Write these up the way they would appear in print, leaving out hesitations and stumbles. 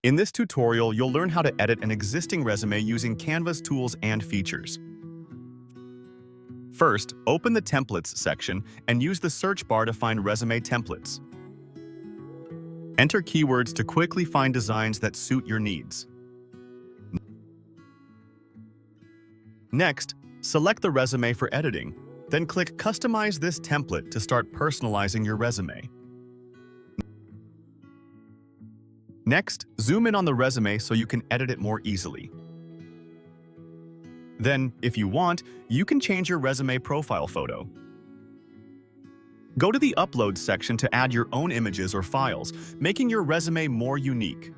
In this tutorial, you'll learn how to edit an existing resume using Canva's tools and features. First, open the Templates section and use the search bar to find resume templates. Enter keywords to quickly find designs that suit your needs. Next, select the resume for editing, then click Customize this template to start personalizing your resume. Next, zoom in on the resume so you can edit it more easily. Then, if you want, you can change your resume profile photo. Go to the Upload section to add your own images or files, making your resume more unique.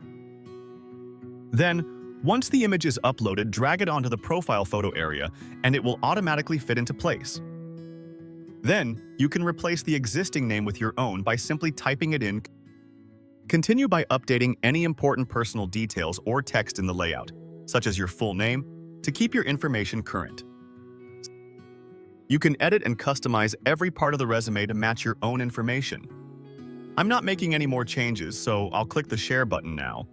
Then, once the image is uploaded, drag it onto the profile photo area, and it will automatically fit into place. Then, you can replace the existing name with your own by simply typing it in. Continue by updating any important personal details or text in the layout, such as your full name, to keep your information current. You can edit and customize every part of the resume to match your own information. I'm not making any more changes, so I'll click the Share button now.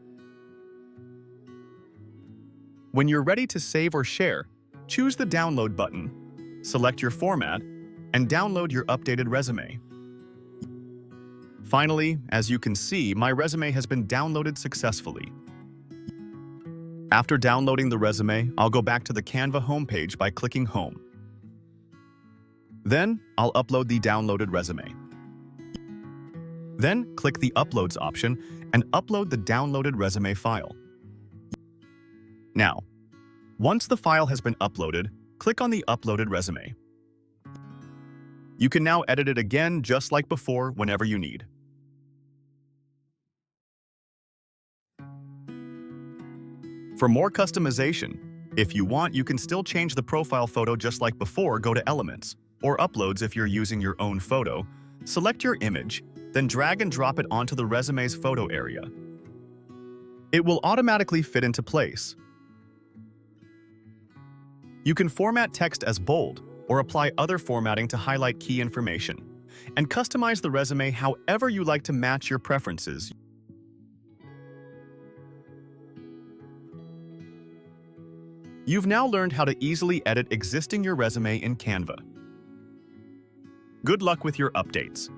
When you're ready to save or share, choose the Download button, select your format, and download your updated resume. Finally, as you can see, my resume has been downloaded successfully. After downloading the resume, I'll go back to the Canva homepage by clicking Home. Then, I'll upload the downloaded resume. Then, click the Uploads option and upload the downloaded resume file. Now, once the file has been uploaded, click on the uploaded resume. You can now edit it again just like before whenever you need. For more customization, if you want, you can still change the profile photo just like before. Go to Elements, or Uploads if you're using your own photo. Select your image, then drag and drop it onto the resume's photo area. It will automatically fit into place. You can format text as bold, or apply other formatting to highlight key information, and customize the resume however you like to match your preferences. You've now learned how to easily edit your resume in Canva. Good luck with your updates.